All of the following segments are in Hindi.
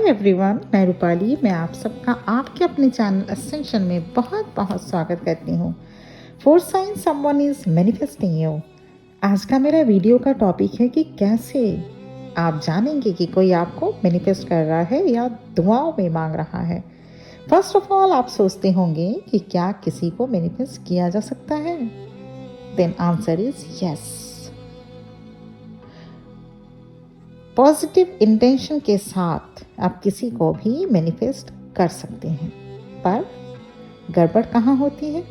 एवरीवन, मैं रूपाली। मैं आप सबका आपके अपने चैनल असेंशन में बहुत बहुत स्वागत करती हूँ। 4 science someone is manifesting you. आज का मेरा वीडियो का टॉपिक है कि कैसे आप जानेंगे कि कोई आपको मैनिफेस्ट कर रहा है या दुआओं में मांग रहा है। फर्स्ट ऑफ ऑल, आप सोचते होंगे कि क्या किसी को मैनिफेस्ट किया जा सकता है? Then answer is yes. Positive intention के साथ आप किसी को भी मैनिफेस्ट कर सकते हैं, पर गड़बड़ कहाँ होती है?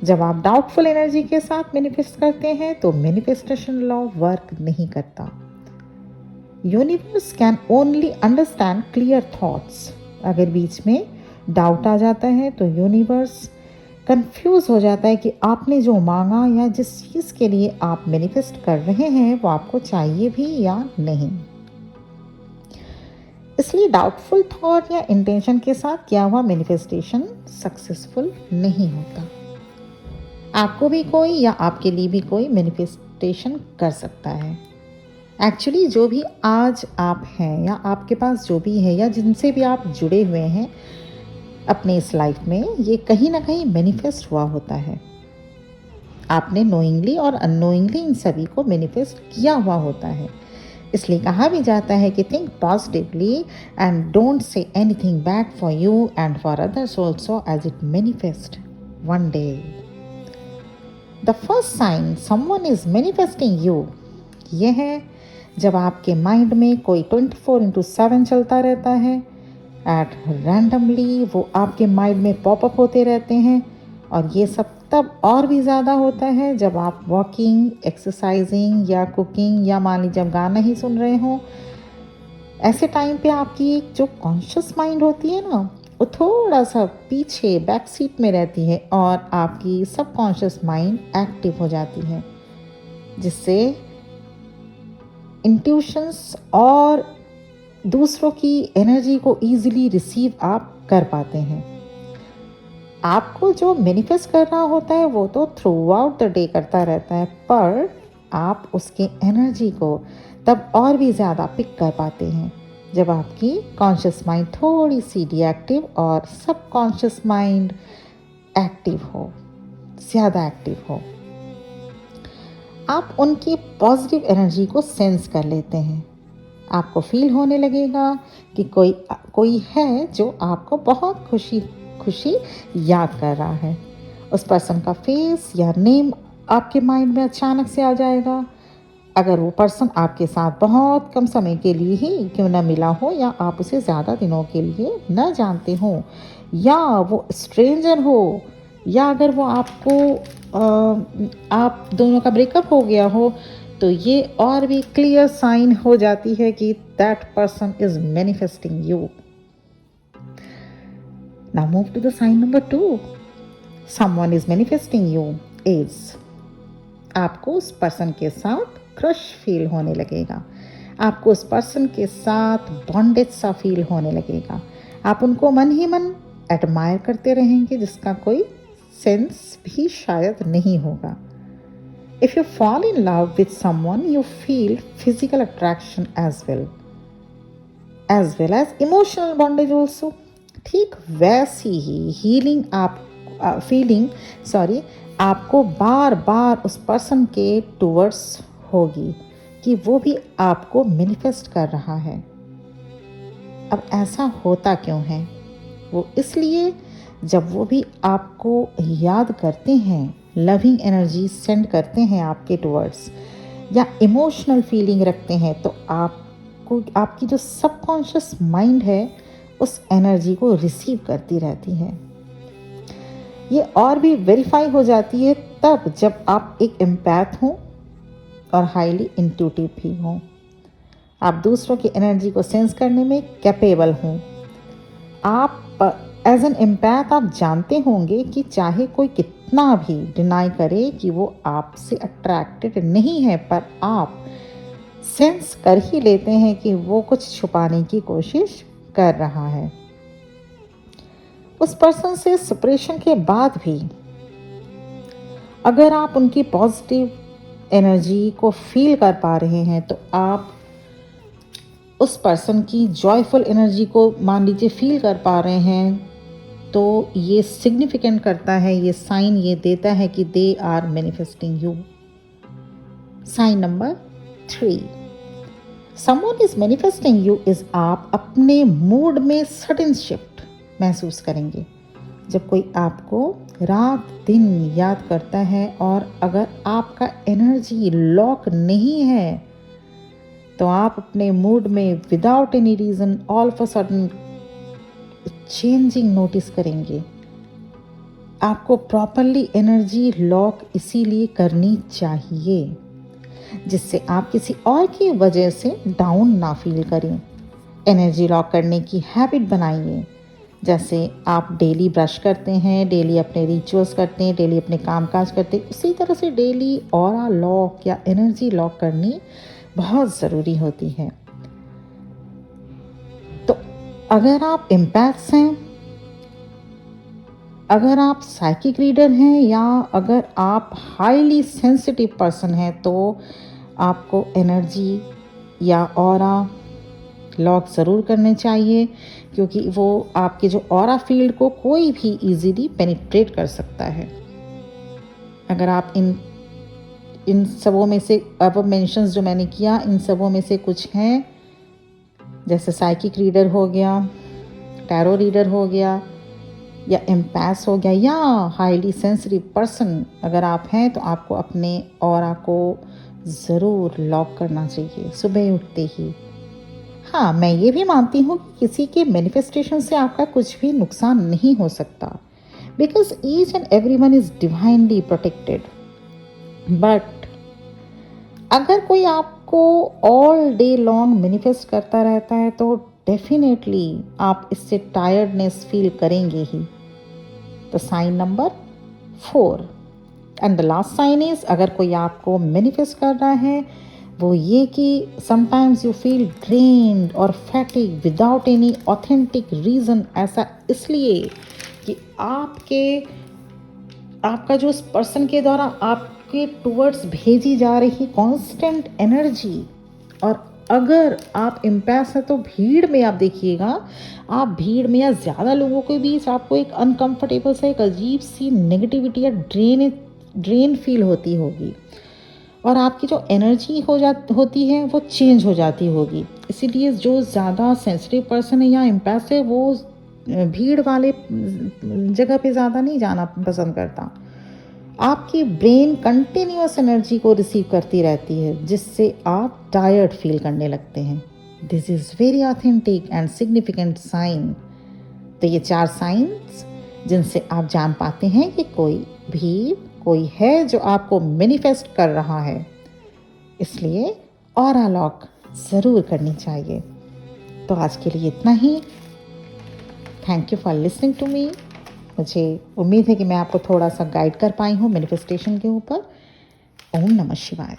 जब आप डाउटफुल एनर्जी के साथ मैनिफेस्ट करते हैं तो मैनिफेस्टेशन लॉ वर्क नहीं करता। Universe can only understand clear thoughts. अगर बीच में डाउट आ जाता है तो यूनिवर्स कंफ्यूज हो जाता है कि आपने जो मांगा या जिस चीज़ के लिए आप मैनिफेस्ट कर रहे हैं वो आपको चाहिए भी या नहीं। इसलिए डाउटफुल थॉट या इंटेंशन के साथ किया हुआ मैनिफेस्टेशन सक्सेसफुल नहीं होता। आपको भी कोई या आपके लिए भी कोई मैनिफेस्टेशन कर सकता है। एक्चुअली जो भी आज आप हैं या आपके पास जो भी है या जिनसे भी आप जुड़े हुए हैं अपने इस लाइफ में, ये कहीं ना कहीं मैनिफेस्ट हुआ होता है। आपने नोइंगली और अननोइंगली इन सभी को मैनिफेस्ट किया हुआ होता है। इसलिए कहा भी जाता है कि think positively and don't say anything bad for you and for others also as it manifest one day. The first sign someone is manifesting you ये है जब आपके माइंड में कोई 24/7 चलता रहता है। एट रैंडमली वो आपके माइंड में पॉपअप होते रहते हैं, और ये सब तब और भी ज़्यादा होता है जब आप वॉकिंग, एक्सरसाइजिंग या कुकिंग या मान लीजिए जब गाना ही सुन रहे हो। ऐसे टाइम पे आपकी एक जो कॉन्शियस माइंड होती है ना, वो थोड़ा सा पीछे बैक सीट में रहती है और आपकी सबकॉन्शियस माइंड एक्टिव हो जाती है, जिससे इंट्यूशंस और दूसरों की एनर्जी को ईजिली रिसीव आप कर पाते हैं। आपको जो मैनिफेस्ट कर रहा होता है वो तो थ्रू आउट द डे करता रहता है, पर आप उसके एनर्जी को तब और भी ज़्यादा पिक कर पाते हैं जब आपकी कॉन्शियस माइंड थोड़ी सी डीएक्टिव और सबकॉन्शियस माइंड एक्टिव हो, ज़्यादा एक्टिव हो। आप उनकी पॉजिटिव एनर्जी को सेंस कर लेते हैं। आपको फील होने लगेगा कि कोई है जो आपको बहुत खुशी याद कर रहा है। उस पर्सन का फेस या नेम आपके माइंड में अचानक से आ जाएगा। अगर वो पर्सन आपके साथ बहुत कम समय के लिए ही क्यों ना मिला हो, या आप उसे ज़्यादा दिनों के लिए न जानते हो, या वो स्ट्रेंजर हो, या अगर वो आप दोनों का ब्रेकअप हो गया हो, तो ये और भी क्लियर साइन हो जाती है कि that person is manifesting you. Now move to the sign number 2. Someone is manifesting you is आपको उस पर्सन के साथ क्रश फील होने लगेगा। आपको उस पर्सन के साथ बॉन्डेज सा फील होने लगेगा। आप उनको मन ही मन एडमायर करते रहेंगे, जिसका कोई सेंस भी शायद नहीं होगा। If you fall in love with someone, you feel physical attraction as well as emotional bondage also. ठीक वैसी ही फीलिंग आपको बार बार उस पर्सन के टूवर्ड्स होगी कि वो भी आपको मैनिफेस्ट कर रहा है। अब ऐसा होता क्यों है? वो इसलिए जब वो भी आपको याद करते हैं, लविंग एनर्जी सेंड करते हैं आपके टूवर्ड्स, या इमोशनल फीलिंग रखते हैं, तो आपकी जो सबकॉन्शियस माइंड है उस एनर्जी को रिसीव करती रहती है। ये और भी वेरीफाई हो जाती है तब जब आप एक एम्पैथ हो और हाईली इंट्यूटिव भी हो। आप दूसरों की एनर्जी को सेंस करने में कैपेबल हो। आप एज एन एम्पैथ आप जानते होंगे कि चाहे कोई कितना भी डिनाई करे कि वो आपसे अट्रैक्टेड नहीं है, पर आप सेंस कर ही लेते हैं कि वो कुछ छुपाने की कोशिश कर रहा है। उस पर्सन से सेपरेशन के बाद भी अगर आप उनकी पॉजिटिव एनर्जी को फील कर पा रहे हैं, तो आप उस पर्सन की जॉयफुल एनर्जी को मान लीजिए फील कर पा रहे हैं, तो ये सिग्निफिकेंट करता है, ये साइन ये देता है कि they are manifesting you. Sign number 3, someone is manifesting you is आप अपने मूड में सडन शिफ्ट महसूस करेंगे। जब कोई आपको रात दिन याद करता है और अगर आपका एनर्जी लॉक नहीं है तो आप अपने मूड में without any reason all of a sudden changing notice करेंगे। आपको प्रॉपरली एनर्जी लॉक इसीलिए करनी चाहिए जिससे आप किसी और की वजह से डाउन ना फील करें। एनर्जी लॉक करने की हैबिट बनाइए। जैसे आप डेली ब्रश करते हैं, डेली अपने रिचुअल्स करते हैं, डेली अपने कामकाज करते हैं, उसी तरह से डेली ऑरा लॉक या एनर्जी लॉक करनी बहुत ज़रूरी होती है। तो अगर आप एम्पैथ्स हैं, अगर आप साइकिक रीडर हैं या अगर आप हाईली सेंसिटिव पर्सन हैं तो आपको एनर्जी या ऑरा लॉक ज़रूर करने चाहिए, क्योंकि वो आपके जो ऑरा फील्ड को कोई भी इजीली पेनिट्रेट कर सकता है। अगर आप इन सबों में से अब मेंशंस जो मैंने किया इन सबों में से कुछ हैं, जैसे साइकिक रीडर हो गया, टैरो रीडर हो गया या एम्पैथ हो गया या हाईली सेंसिटिव पर्सन अगर आप हैं, तो आपको अपने ऑरा को ज़रूर लॉक करना चाहिए सुबह उठते ही। हाँ, मैं ये भी मानती हूँ कि किसी के मैनिफेस्टेशन से आपका कुछ भी नुकसान नहीं हो सकता, because each and everyone is divinely protected. But अगर कोई आपको ऑल डे लॉन्ग मैनिफेस्ट करता रहता है तो डेफिनेटली आप इससे टायर्डनेस फील करेंगे ही। तो sign number 4 and the last sign is, अगर कोई आपको मैनिफेस्ट कर रहा है वो ये कि समटाइम्स यू फील ड्रेन्ड और fatigue without any authentic reason. ऐसा इसलिए कि आपका जो उस पर्सन के द्वारा आपके टूवर्ड्स भेजी जा रही कांस्टेंट एनर्जी, और अगर आप इम्पैस है तो भीड़ में आप देखिएगा, आप भीड़ में या ज़्यादा लोगों के बीच आपको एक अनकंफर्टेबल सा एक अजीब सी नेगेटिविटी या ड्रेन फील होती होगी और आपकी जो एनर्जी होती है वो चेंज हो जाती होगी। इसीलिए जो ज़्यादा सेंसिटिव पर्सन है या इम्पैस है वो भीड़ वाले जगह पे ज़्यादा नहीं जाना पसंद करता। आपकी ब्रेन कंटिन्यूअस एनर्जी को रिसीव करती रहती है जिससे आप टायर्ड फील करने लगते हैं। This is very authentic and significant sign. तो ये 4 साइंस जिनसे आप जान पाते हैं कि कोई है जो आपको मैनिफेस्ट कर रहा है, इसलिए ऑरा लॉक ज़रूर करनी चाहिए। तो आज के लिए इतना ही। Thank you for listening to me. मुझे उम्मीद है कि मैं आपको थोड़ा सा गाइड कर पाई हूँ मैनिफेस्टेशन के ऊपर। ओम नमः शिवाय।